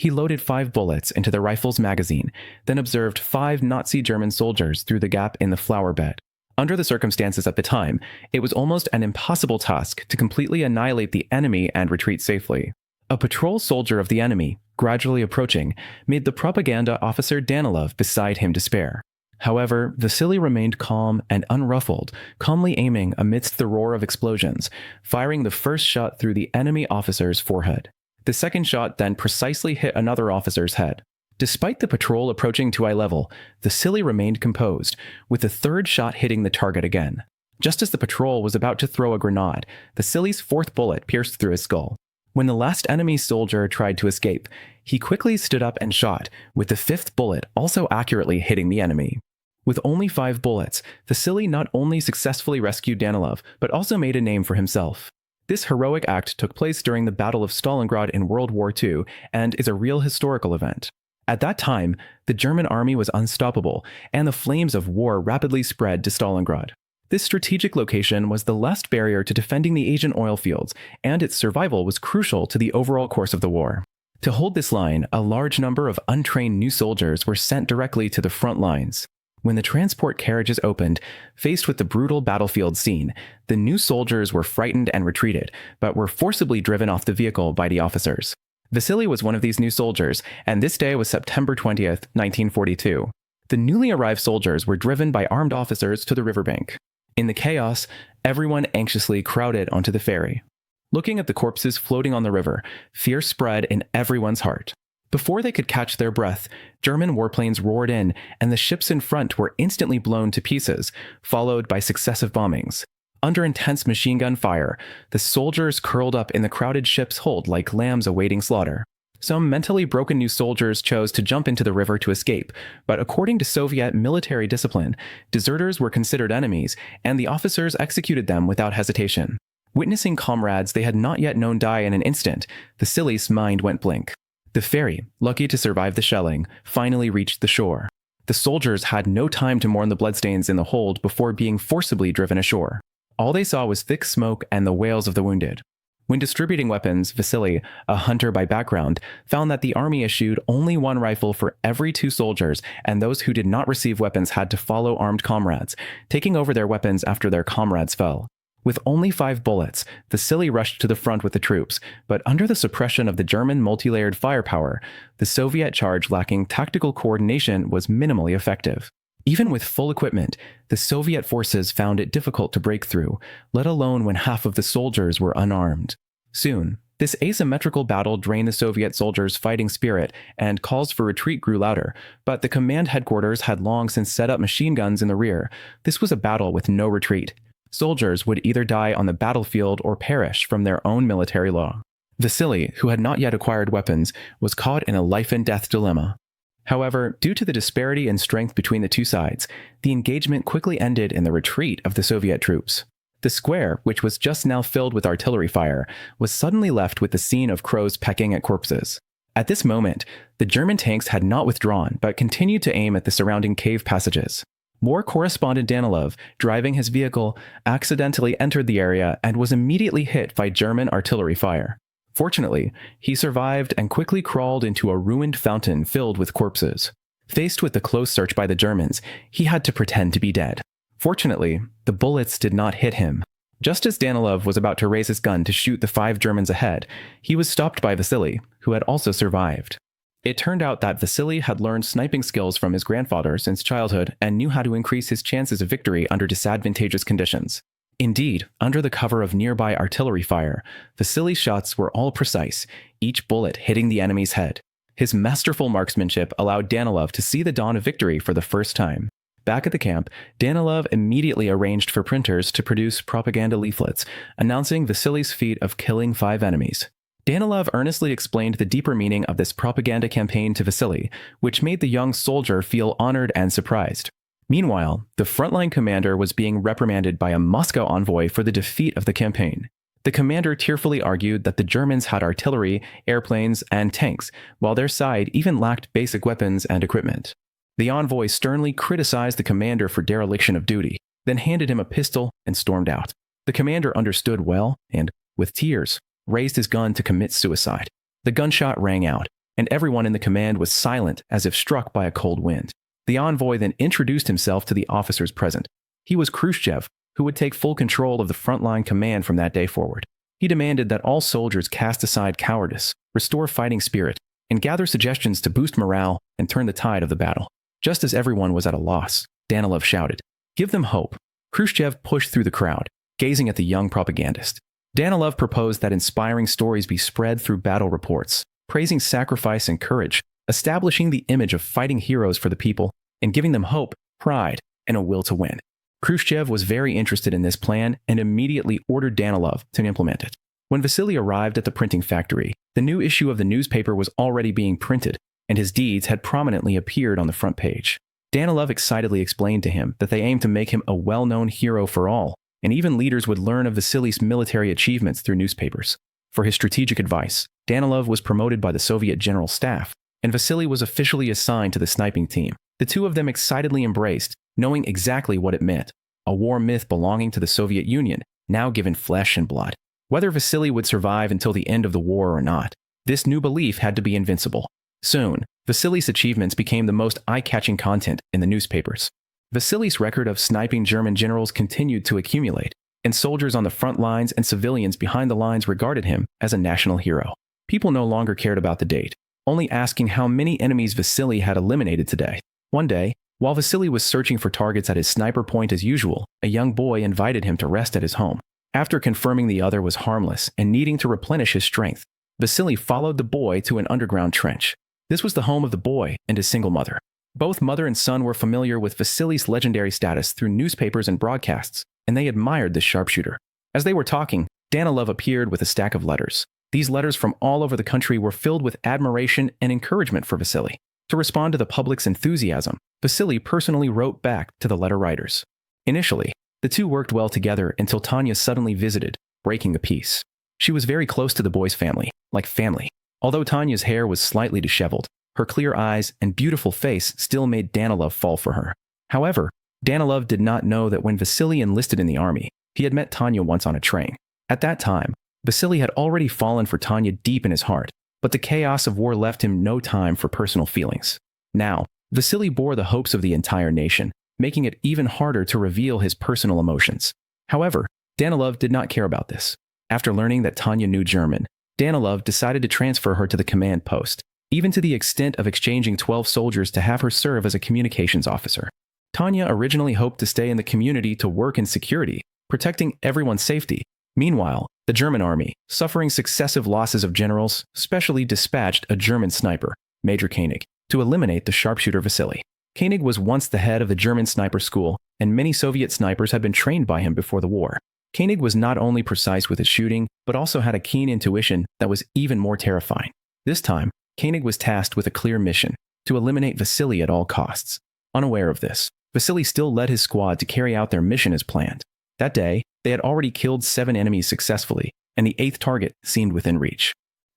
He loaded 5 bullets into the rifle's magazine, then observed 5 Nazi German soldiers through the gap in the flower bed. Under the circumstances at the time, it was almost an impossible task to completely annihilate the enemy and retreat safely. A patrol soldier of the enemy, gradually approaching, made the propaganda officer Danilov beside him despair. However, Vasily remained calm and unruffled, calmly aiming amidst the roar of explosions, firing the first shot through the enemy officer's forehead. The second shot then precisely hit another officer's head. Despite the patrol approaching to eye level, Vasily remained composed, with the third shot hitting the target again. Just as the patrol was about to throw a grenade, Vasily's fourth bullet pierced through his skull. When the last enemy soldier tried to escape, he quickly stood up and shot, with the fifth bullet also accurately hitting the enemy. With only 5 bullets, Vasily not only successfully rescued Danilov, but also made a name for himself. This heroic act took place during the Battle of Stalingrad in World War II and is a real historical event. At that time, the German army was unstoppable, and the flames of war rapidly spread to Stalingrad. This strategic location was the last barrier to defending the Asian oil fields, and its survival was crucial to the overall course of the war. To hold this line, a large number of untrained new soldiers were sent directly to the front lines. When the transport carriages opened, faced with the brutal battlefield scene, the new soldiers were frightened and retreated, but were forcibly driven off the vehicle by the officers. Vasily was one of these new soldiers, and this day was September 20th, 1942. The newly arrived soldiers were driven by armed officers to the riverbank. In the chaos, everyone anxiously crowded onto the ferry. Looking at the corpses floating on the river, fear spread in everyone's heart. Before they could catch their breath, German warplanes roared in, and the ships in front were instantly blown to pieces, followed by successive bombings. Under intense machine gun fire, the soldiers curled up in the crowded ship's hold like lambs awaiting slaughter. Some mentally broken new soldiers chose to jump into the river to escape, but according to Soviet military discipline, deserters were considered enemies, and the officers executed them without hesitation. Witnessing comrades they had not yet known die in an instant, Vasily's mind went blank. The ferry, lucky to survive the shelling, finally reached the shore. The soldiers had no time to mourn the bloodstains in the hold before being forcibly driven ashore. All they saw was thick smoke and the wails of the wounded. When distributing weapons, Vasily, a hunter by background, found that the army issued only 1 rifle for every 2 soldiers, and those who did not receive weapons had to follow armed comrades, taking over their weapons after their comrades fell. With only 5 bullets, Vasily rushed to the front with the troops, but under the suppression of the German multi-layered firepower, the Soviet charge lacking tactical coordination was minimally effective. Even with full equipment, the Soviet forces found it difficult to break through, let alone when half of the soldiers were unarmed. Soon, this asymmetrical battle drained the Soviet soldiers' fighting spirit, and calls for retreat grew louder, but the command headquarters had long since set up machine guns in the rear. This was a battle with no retreat. Soldiers would either die on the battlefield or perish from their own military law. Vasily, who had not yet acquired weapons, was caught in a life-and-death dilemma. However, due to the disparity in strength between the two sides, the engagement quickly ended in the retreat of the Soviet troops. The square, which was just now filled with artillery fire, was suddenly left with the scene of crows pecking at corpses. At this moment, the German tanks had not withdrawn, but continued to aim at the surrounding cave passages. War correspondent Danilov, driving his vehicle, accidentally entered the area and was immediately hit by German artillery fire. Fortunately, he survived and quickly crawled into a ruined fountain filled with corpses. Faced with the close search by the Germans, he had to pretend to be dead. Fortunately, the bullets did not hit him. Just as Danilov was about to raise his gun to shoot the 5 Germans ahead, he was stopped by Vasily, who had also survived. It turned out that Vasily had learned sniping skills from his grandfather since childhood and knew how to increase his chances of victory under disadvantageous conditions. Indeed, under the cover of nearby artillery fire, Vasily's shots were all precise, each bullet hitting the enemy's head. His masterful marksmanship allowed Danilov to see the dawn of victory for the first time. Back at the camp, Danilov immediately arranged for printers to produce propaganda leaflets, announcing Vasily's feat of killing 5 enemies. Danilov earnestly explained the deeper meaning of this propaganda campaign to Vasily, which made the young soldier feel honored and surprised. Meanwhile, the frontline commander was being reprimanded by a Moscow envoy for the defeat of the campaign. The commander tearfully argued that the Germans had artillery, airplanes, and tanks, while their side even lacked basic weapons and equipment. The envoy sternly criticized the commander for dereliction of duty, then handed him a pistol and stormed out. The commander understood well and, with tears, raised his gun to commit suicide. The gunshot rang out, and everyone in the command was silent as if struck by a cold wind. The envoy then introduced himself to the officers present. He was Khrushchev, who would take full control of the frontline command from that day forward. He demanded that all soldiers cast aside cowardice, restore fighting spirit, and gather suggestions to boost morale and turn the tide of the battle. Just as everyone was at a loss, Danilov shouted, "Give them hope." Khrushchev pushed through the crowd, gazing at the young propagandist. Danilov proposed that inspiring stories be spread through battle reports, praising sacrifice and courage, establishing the image of fighting heroes for the people, and giving them hope, pride, and a will to win. Khrushchev was very interested in this plan and immediately ordered Danilov to implement it. When Vasily arrived at the printing factory, the new issue of the newspaper was already being printed, and his deeds had prominently appeared on the front page. Danilov excitedly explained to him that they aimed to make him a well-known hero for all, and even leaders would learn of Vasily's military achievements through newspapers. For his strategic advice, Danilov was promoted by the Soviet General Staff, and Vasily was officially assigned to the sniping team. The two of them excitedly embraced, knowing exactly what it meant, a war myth belonging to the Soviet Union, now given flesh and blood. Whether Vasily would survive until the end of the war or not, this new belief had to be invincible. Soon, Vasily's achievements became the most eye-catching content in the newspapers. Vasily's record of sniping German generals continued to accumulate, and soldiers on the front lines and civilians behind the lines regarded him as a national hero. People no longer cared about the date, only asking how many enemies Vasily had eliminated today. One day, while Vasily was searching for targets at his sniper point as usual, a young boy invited him to rest at his home. After confirming the other was harmless and needing to replenish his strength, Vasily followed the boy to an underground trench. This was the home of the boy and his single mother. Both mother and son were familiar with Vasily's legendary status through newspapers and broadcasts, and they admired this sharpshooter. As they were talking, Danilov appeared with a stack of letters. These letters from all over the country were filled with admiration and encouragement for Vasily. To respond to the public's enthusiasm, Vasily personally wrote back to the letter writers. Initially, the two worked well together until Tanya suddenly visited, breaking the peace. She was very close to the boy's family, like family. Although Tanya's hair was slightly disheveled, her clear eyes and beautiful face still made Danilov fall for her. However, Danilov did not know that when Vasily enlisted in the army, he had met Tanya once on a train. At that time, Vasily had already fallen for Tanya deep in his heart, but the chaos of war left him no time for personal feelings. Now, Vasily bore the hopes of the entire nation, making it even harder to reveal his personal emotions. However, Danilov did not care about this. After learning that Tanya knew German, Danilov decided to transfer her to the command post, even to the extent of exchanging 12 soldiers to have her serve as a communications officer. Tanya originally hoped to stay in the community to work in security, protecting everyone's safety. Meanwhile, the German army, suffering successive losses of generals, specially dispatched a German sniper, Major König, to eliminate the sharpshooter Vasily. König was once the head of the German sniper school, and many Soviet snipers had been trained by him before the war. König was not only precise with his shooting, but also had a keen intuition that was even more terrifying. This time, König was tasked with a clear mission, to eliminate Vasily at all costs. Unaware of this, Vasily still led his squad to carry out their mission as planned. That day, they had already killed 7 enemies successfully, and the 8th target seemed within reach.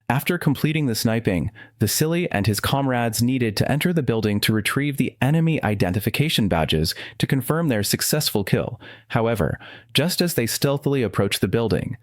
After completing the sniping, Vasily and his comrades needed to enter the building to retrieve the enemy identification badges to confirm their successful kill. However, just as they stealthily approached the building,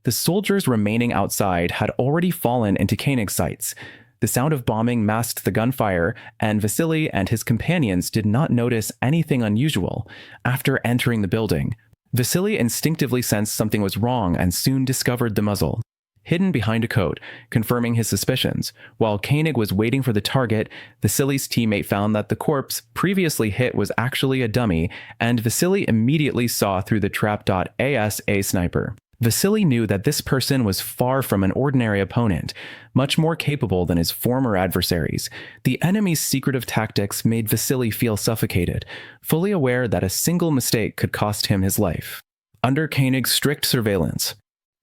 the soldiers remaining outside had already fallen into König's sights. The sound of bombing masked the gunfire, and Vasily and his companions did not notice anything unusual. After entering the building, Vasily instinctively sensed something was wrong and soon discovered the muzzle, hidden behind a coat, confirming his suspicions. While König was waiting for the target, Vasily's teammate found that the corpse previously hit was actually a dummy, and Vasily immediately saw through the trap.asa sniper. Vasily knew that this person was far from an ordinary opponent, much more capable than his former adversaries. The enemy's secretive tactics made Vasily feel suffocated, fully aware that a single mistake could cost him his life. Under König's strict surveillance,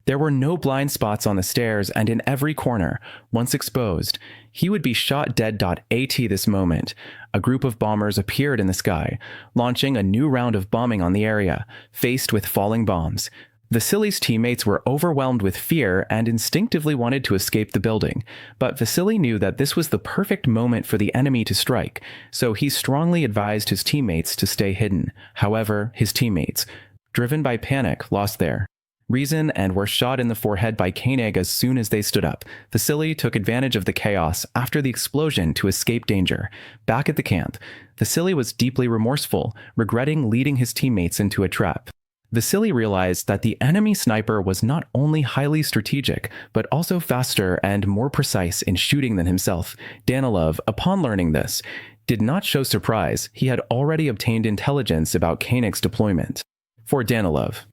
there were no blind spots on the stairs, and in every corner, once exposed, he would be shot dead. At this moment, a group of bombers appeared in the sky, launching a new round of bombing on the area, faced with falling bombs. Vasily's teammates were overwhelmed with fear and instinctively wanted to escape the building, but Vasily knew that this was the perfect moment for the enemy to strike, so he strongly advised his teammates to stay hidden. However, his teammates, driven by panic, lost their Reason and were shot in the forehead by Koenig as soon as they stood up. Vasily took advantage of the chaos after the explosion to escape danger. Back at the camp, Vasily was deeply remorseful, regretting leading his teammates into a trap. Vasily realized that the enemy sniper was not only highly strategic, but also faster and more precise in shooting than himself. Danilov, upon learning this, did not show surprise. He had already obtained intelligence about Koenig's deployment. For Danilov,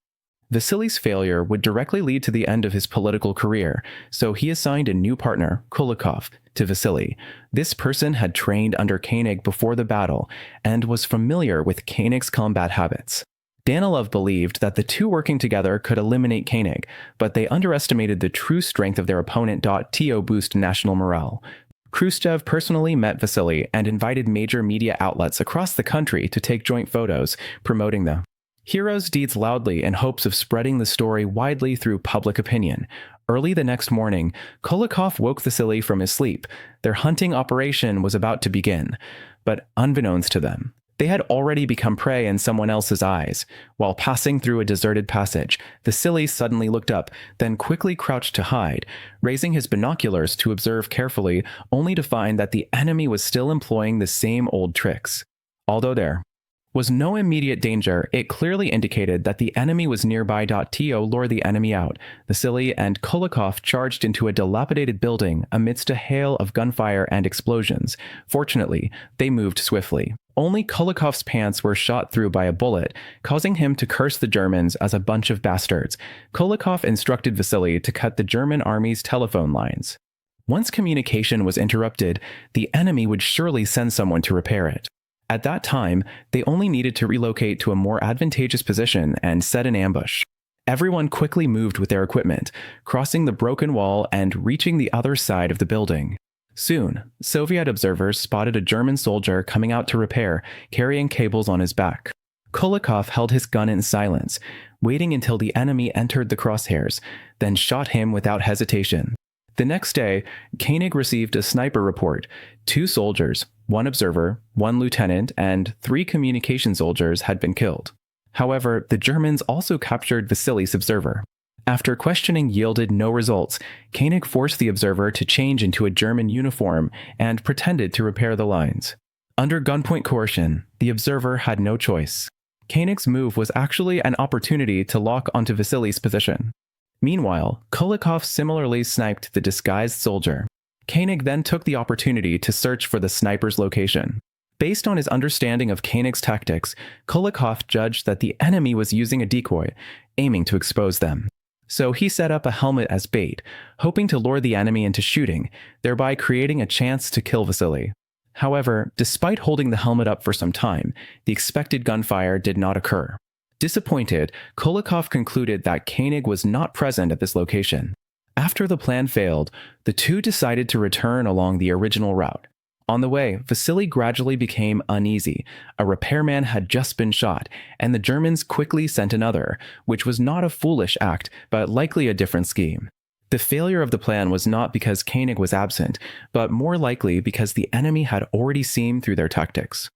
Vasily's failure would directly lead to the end of his political career, so he assigned a new partner, Kulikov, to Vasily. This person had trained under Koenig before the battle and was familiar with Koenig's combat habits. Danilov believed that the two working together could eliminate Koenig, but they underestimated the true strength of their opponent. To boost national morale, Khrushchev personally met Vasily and invited major media outlets across the country to take joint photos, promoting the hero's deeds loudly in hopes of spreading the story widely through public opinion. Early the next morning, Kulikov woke Vasily from his sleep. Their hunting operation was about to begin, but unbeknownst to them, they had already become prey in someone else's eyes. While passing through a deserted passage, Vasily suddenly looked up, then quickly crouched to hide, raising his binoculars to observe carefully, only to find that the enemy was still employing the same old tricks. Although there was no immediate danger, it clearly indicated that the enemy was nearby. To lure the enemy out, Vasily and Kulikov charged into a dilapidated building amidst a hail of gunfire and explosions. Fortunately, they moved swiftly. Only Kulikov's pants were shot through by a bullet, causing him to curse the Germans as a bunch of bastards. Kulikov instructed Vasily to cut the German army's telephone lines. Once communication was interrupted, the enemy would surely send someone to repair it. At that time, they only needed to relocate to a more advantageous position and set an ambush. Everyone quickly moved with their equipment, crossing the broken wall and reaching the other side of the building. Soon, Soviet observers spotted a German soldier coming out to repair, carrying cables on his back. Kulikov held his gun in silence, waiting until the enemy entered the crosshairs, then shot him without hesitation. The next day, Koenig received a sniper report. 2 soldiers, 1 observer, 1 lieutenant, and 3 communication soldiers had been killed. However, the Germans also captured Vasily's observer. After questioning yielded no results, Koenig forced the observer to change into a German uniform and pretended to repair the lines. Under gunpoint coercion, the observer had no choice. Koenig's move was actually an opportunity to lock onto Vasily's position. Meanwhile, Kulikov similarly sniped the disguised soldier. Koenig then took the opportunity to search for the sniper's location. Based on his understanding of Koenig's tactics, Kulikov judged that the enemy was using a decoy, aiming to expose them. So he set up a helmet as bait, hoping to lure the enemy into shooting, thereby creating a chance to kill Vasily. However, despite holding the helmet up for some time, the expected gunfire did not occur. Disappointed, Kulikov concluded that Koenig was not present at this location. After the plan failed, the two decided to return along the original route. On the way, Vasily gradually became uneasy. A repairman had just been shot, and the Germans quickly sent another, which was not a foolish act, but likely a different scheme. The failure of the plan was not because Koenig was absent, but more likely because the enemy had already seen through their tactics.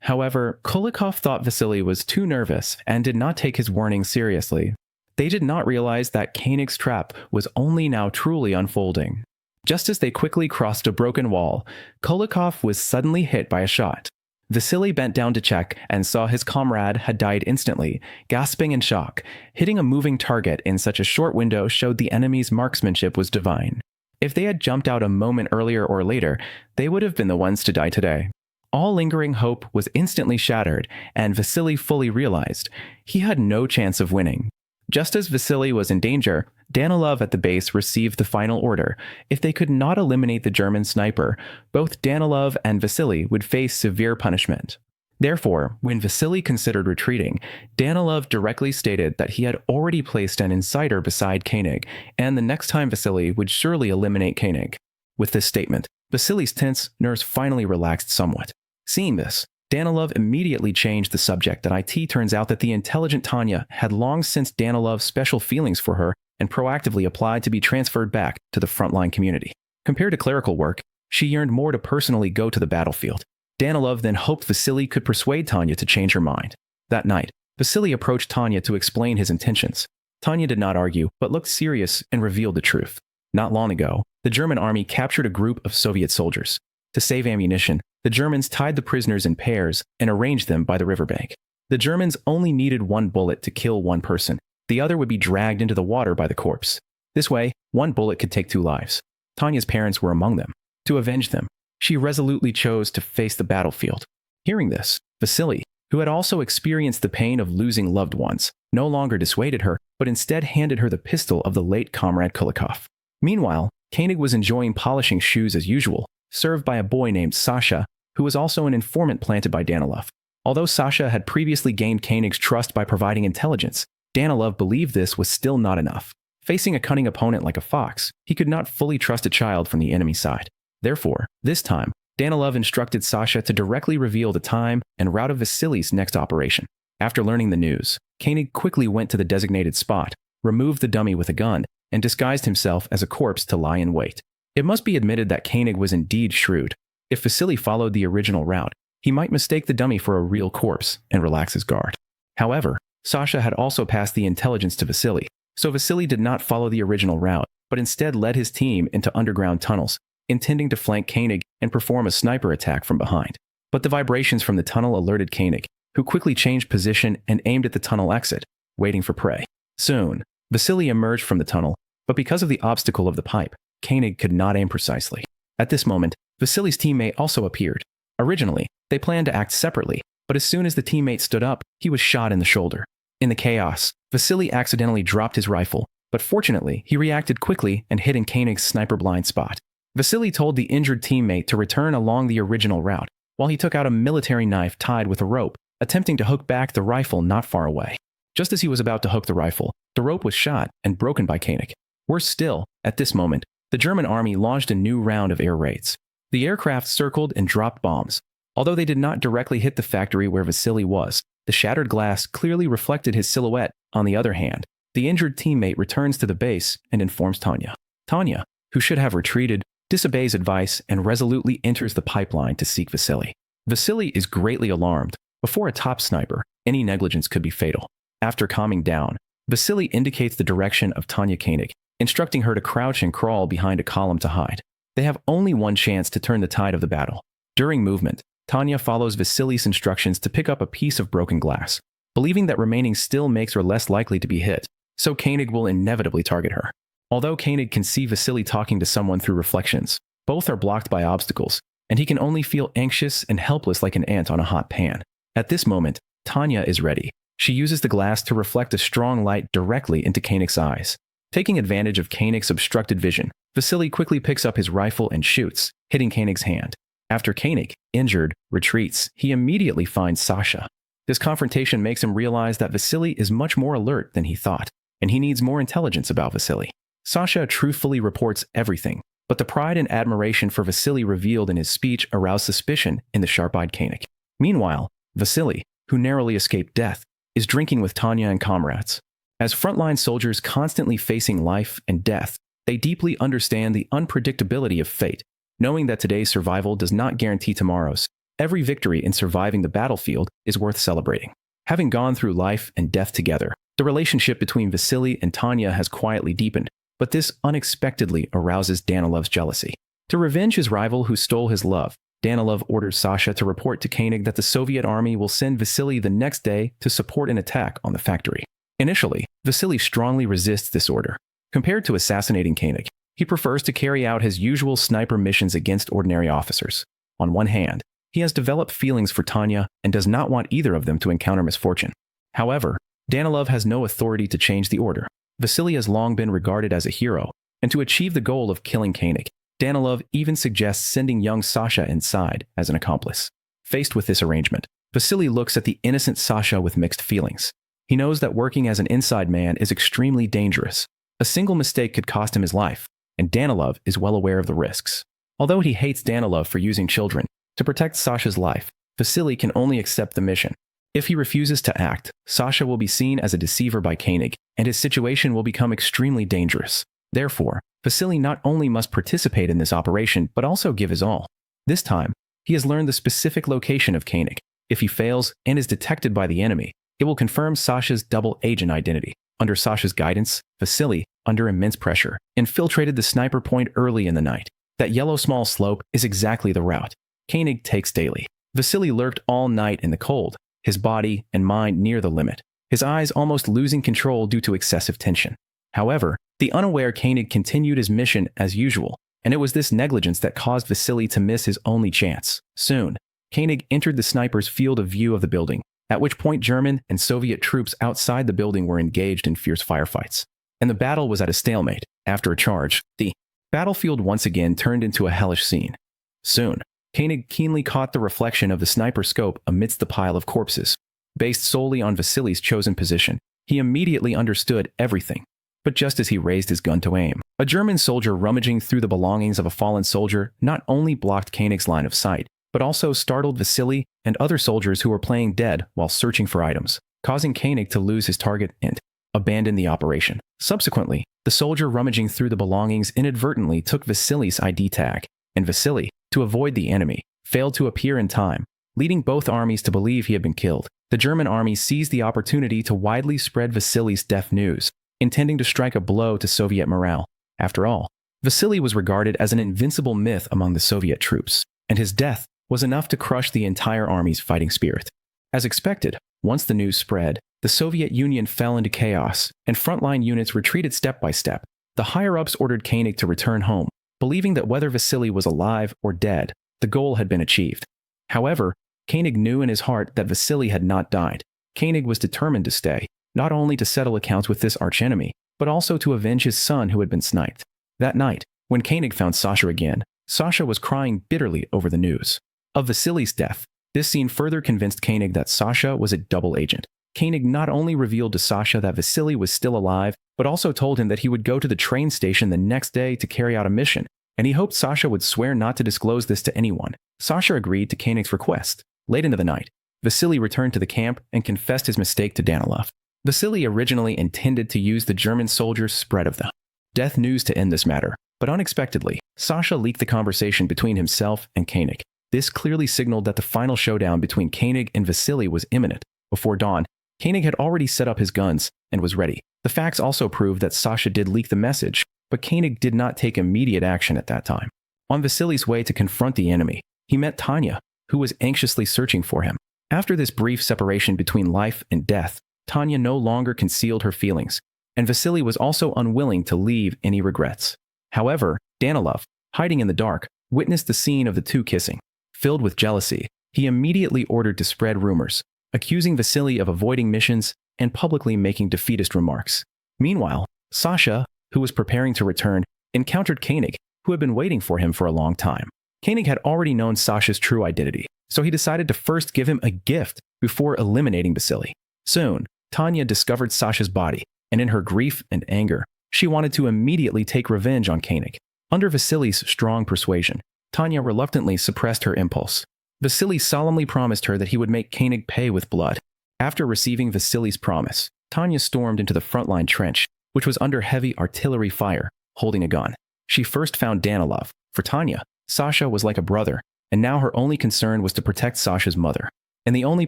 However, Kulikov thought Vasily was too nervous and did not take his warning seriously. They did not realize that Koenig's trap was only now truly unfolding. Just as they quickly crossed a broken wall, Kulikov was suddenly hit by a shot. Vasily bent down to check and saw his comrade had died instantly, gasping in shock. Hitting a moving target in such a short window showed the enemy's marksmanship was divine. If they had jumped out a moment earlier or later, they would have been the ones to die today. All lingering hope was instantly shattered, and Vasily fully realized he had no chance of winning. Just as Vasily was in danger, Danilov at the base received the final order. If they could not eliminate the German sniper, both Danilov and Vasily would face severe punishment. Therefore, when Vasily considered retreating, Danilov directly stated that he had already placed an insider beside Koenig, and the next time Vasily would surely eliminate Koenig. With this statement, Vasily's tense nerves finally relaxed somewhat. Seeing this, Danilov immediately changed the subject, and it turns out that the intelligent Tanya had long since Danilov's special feelings for her and proactively applied to be transferred back to the frontline community. Compared to clerical work, she yearned more to personally go to the battlefield. Danilov then hoped Vasily could persuade Tanya to change her mind. That night, Vasily approached Tanya to explain his intentions. Tanya did not argue, but looked serious and revealed the truth. Not long ago, the German army captured a group of Soviet soldiers. To save ammunition, the Germans tied the prisoners in pairs and arranged them by the riverbank. The Germans only needed one bullet to kill one person. The other would be dragged into the water by the corpse. This way, one bullet could take 2 lives. Tanya's parents were among them. To avenge them, she resolutely chose to face the battlefield. Hearing this, Vasily, who had also experienced the pain of losing loved ones, no longer dissuaded her, but instead handed her the pistol of the late comrade Kulikov. Meanwhile, König was enjoying polishing shoes as usual, served by a boy named Sasha, who was also an informant planted by Danilov. Although Sasha had previously gained König's trust by providing intelligence, Danilov believed this was still not enough. Facing a cunning opponent like a fox, he could not fully trust a child from the enemy side. Therefore, this time, Danilov instructed Sasha to directly reveal the time and route of Vasily's next operation. After learning the news, König quickly went to the designated spot, removed the dummy with a gun, and disguised himself as a corpse to lie in wait. It must be admitted that König was indeed shrewd. If Vasily followed the original route, he might mistake the dummy for a real corpse and relax his guard. However, Sasha had also passed the intelligence to Vasily, so Vasily did not follow the original route, but instead led his team into underground tunnels, intending to flank König and perform a sniper attack from behind. But the vibrations from the tunnel alerted König, who quickly changed position and aimed at the tunnel exit, waiting for prey. Soon, Vasily emerged from the tunnel, but because of the obstacle of the pipe, König could not aim precisely. At this moment, Vasily's teammate also appeared. Originally, they planned to act separately, but as soon as the teammate stood up, he was shot in the shoulder. In the chaos, Vasily accidentally dropped his rifle, but fortunately, he reacted quickly and hit in König's sniper blind spot. Vasily told the injured teammate to return along the original route, while he took out a military knife tied with a rope, attempting to hook back the rifle not far away. Just as he was about to hook the rifle, the rope was shot and broken by König. Worse still, at this moment, the German army launched a new round of air raids. The aircraft circled and dropped bombs. Although they did not directly hit the factory where Vasily was, the shattered glass clearly reflected his silhouette. On the other hand, the injured teammate returns to the base and informs Tanya. Tanya, who should have retreated, disobeys advice and resolutely enters the pipeline to seek Vasily. Vasily is greatly alarmed. Before a top sniper, any negligence could be fatal. After calming down, Vasily indicates the direction of Tanya König, instructing her to crouch and crawl behind a column to hide. They have only one chance to turn the tide of the battle. During movement, Tanya follows Vasily's instructions to pick up a piece of broken glass, believing that remaining still makes her less likely to be hit, so König will inevitably target her. Although König can see Vasily talking to someone through reflections, both are blocked by obstacles, and he can only feel anxious and helpless like an ant on a hot pan. At this moment, Tanya is ready. She uses the glass to reflect a strong light directly into König's eyes. Taking advantage of König's obstructed vision, Vasily quickly picks up his rifle and shoots, hitting König's hand. After König, injured, retreats, he immediately finds Sasha. This confrontation makes him realize that Vasily is much more alert than he thought, and he needs more intelligence about Vasily. Sasha truthfully reports everything, but the pride and admiration for Vasily revealed in his speech aroused suspicion in the sharp-eyed König. Meanwhile, Vasily, who narrowly escaped death, is drinking with Tanya and comrades. As frontline soldiers constantly facing life and death, they deeply understand the unpredictability of fate. Knowing that today's survival does not guarantee tomorrow's, every victory in surviving the battlefield is worth celebrating. Having gone through life and death together, the relationship between Vasily and Tanya has quietly deepened, but this unexpectedly arouses Danilov's jealousy. To revenge his rival who stole his love, Danilov orders Sasha to report to König that the Soviet army will send Vasily the next day to support an attack on the factory. Initially, Vasily strongly resists this order. Compared to assassinating König, he prefers to carry out his usual sniper missions against ordinary officers. On one hand, he has developed feelings for Tanya and does not want either of them to encounter misfortune. However, Danilov has no authority to change the order. Vasily has long been regarded as a hero, and to achieve the goal of killing König, Danilov even suggests sending young Sasha inside as an accomplice. Faced with this arrangement, Vasily looks at the innocent Sasha with mixed feelings. He knows that working as an inside man is extremely dangerous. A single mistake could cost him his life, and Danilov is well aware of the risks. Although he hates Danilov for using children to protect Sasha's life, Vasily can only accept the mission. If he refuses to act, Sasha will be seen as a deceiver by König, and his situation will become extremely dangerous. Therefore, Vasily not only must participate in this operation, but also give his all. This time, he has learned the specific location of König. If he fails and is detected by the enemy, it will confirm Sasha's double agent identity. Under Sasha's guidance, Vasily, under immense pressure, infiltrated the sniper point early in the night. That yellow small slope is exactly the route König takes daily. Vasily lurked all night in the cold, his body and mind near the limit, his eyes almost losing control due to excessive tension. However, the unaware König continued his mission as usual, and it was this negligence that caused Vasily to miss his only chance. Soon, König entered the sniper's field of view of the building, at which point German and Soviet troops outside the building were engaged in fierce firefights. And the battle was at a stalemate. After a charge, the battlefield once again turned into a hellish scene. Soon, König keenly caught the reflection of the sniper scope amidst the pile of corpses. Based solely on Vasily's chosen position, he immediately understood everything. But just as he raised his gun to aim, a German soldier rummaging through the belongings of a fallen soldier not only blocked König's line of sight, but also startled Vasily and other soldiers who were playing dead while searching for items, causing König to lose his target and abandon the operation. Subsequently, the soldier rummaging through the belongings inadvertently took Vasily's ID tag, and Vasily, to avoid the enemy, failed to appear in time, leading both armies to believe he had been killed. The German army seized the opportunity to widely spread Vasily's death news, intending to strike a blow to Soviet morale. After all, Vasily was regarded as an invincible myth among the Soviet troops, and his death was enough to crush the entire army's fighting spirit. As expected, once the news spread, the Soviet Union fell into chaos, and frontline units retreated step by step. The higher-ups ordered König to return home, believing that whether Vasily was alive or dead, the goal had been achieved. However, König knew in his heart that Vasily had not died. König was determined to stay, not only to settle accounts with this archenemy, but also to avenge his son who had been sniped. That night, when König found Sasha again, Sasha was crying bitterly over the news of Vasily's death. This scene further convinced König that Sasha was a double agent. König not only revealed to Sasha that Vasily was still alive, but also told him that he would go to the train station the next day to carry out a mission, and he hoped Sasha would swear not to disclose this to anyone. Sasha agreed to König's request. Late into the night, Vasily returned to the camp and confessed his mistake to Danilov. Vasily originally intended to use the German soldiers' spread of the death news to end this matter, but unexpectedly, Sasha leaked the conversation between himself and König. This clearly signaled that the final showdown between König and Vasily was imminent. Before dawn, König had already set up his guns and was ready. The facts also proved that Sasha did leak the message, but König did not take immediate action at that time. On Vasily's way to confront the enemy, he met Tanya, who was anxiously searching for him. After this brief separation between life and death, Tanya no longer concealed her feelings, and Vasily was also unwilling to leave any regrets. However, Danilov, hiding in the dark, witnessed the scene of the two kissing. Filled with jealousy, he immediately ordered to spread rumors, accusing Vasily of avoiding missions and publicly making defeatist remarks. Meanwhile, Sasha, who was preparing to return, encountered König, who had been waiting for him for a long time. König had already known Sasha's true identity, so he decided to first give him a gift before eliminating Vasily. Soon, Tanya discovered Sasha's body, and in her grief and anger, she wanted to immediately take revenge on König. Under Vasily's strong persuasion, Tanya reluctantly suppressed her impulse. Vasily solemnly promised her that he would make König pay with blood. After receiving Vasily's promise, Tanya stormed into the frontline trench, which was under heavy artillery fire, holding a gun. She first found Danilov. For Tanya, Sasha was like a brother, and now her only concern was to protect Sasha's mother. And the only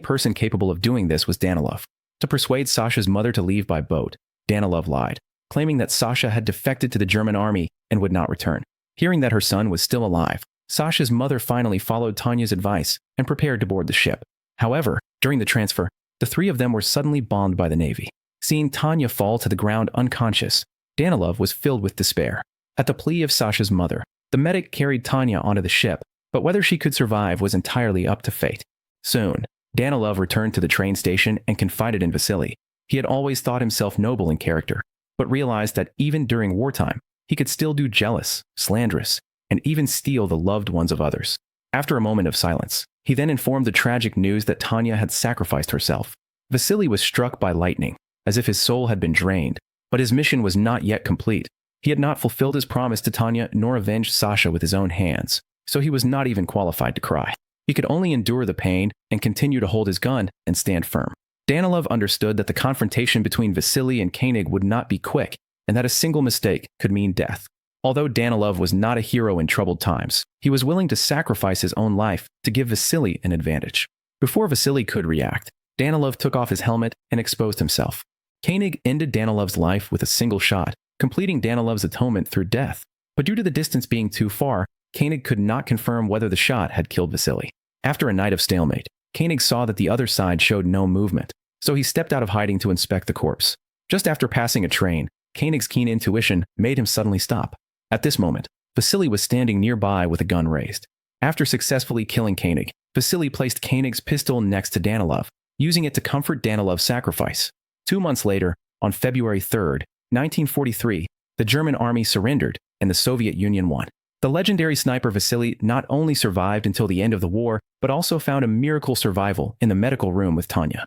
person capable of doing this was Danilov. To persuade Sasha's mother to leave by boat, Danilov lied, claiming that Sasha had defected to the German army and would not return. Hearing that her son was still alive, Sasha's mother finally followed Tanya's advice and prepared to board the ship. However, during the transfer, the three of them were suddenly bombed by the Navy. Seeing Tanya fall to the ground unconscious, Danilov was filled with despair. At the plea of Sasha's mother, the medic carried Tanya onto the ship, but whether she could survive was entirely up to fate. Soon, Danilov returned to the train station and confided in Vasily. He had always thought himself noble in character, but realized that even during wartime, he could still do jealous, slanderous, and even steal the loved ones of others. After a moment of silence, he then informed the tragic news that Tanya had sacrificed herself. Vasily was struck by lightning, as if his soul had been drained, but his mission was not yet complete. He had not fulfilled his promise to Tanya nor avenged Sasha with his own hands, so he was not even qualified to cry. He could only endure the pain and continue to hold his gun and stand firm. Danilov understood that the confrontation between Vasily and König would not be quick, and that a single mistake could mean death. Although Danilov was not a hero in troubled times, he was willing to sacrifice his own life to give Vasily an advantage. Before Vasily could react, Danilov took off his helmet and exposed himself. Koenig ended Danilov's life with a single shot, completing Danilov's atonement through death. But due to the distance being too far, Koenig could not confirm whether the shot had killed Vasily. After a night of stalemate, Koenig saw that the other side showed no movement, so he stepped out of hiding to inspect the corpse. Just after passing a train, Koenig's keen intuition made him suddenly stop. At this moment, Vasily was standing nearby with a gun raised. After successfully killing Koenig, Vasily placed Koenig's pistol next to Danilov, using it to comfort Danilov's sacrifice. 2 months later, on February 3, 1943, the German army surrendered and the Soviet Union won. The legendary sniper Vasily not only survived until the end of the war, but also found a miracle survival in the medical room with Tanya.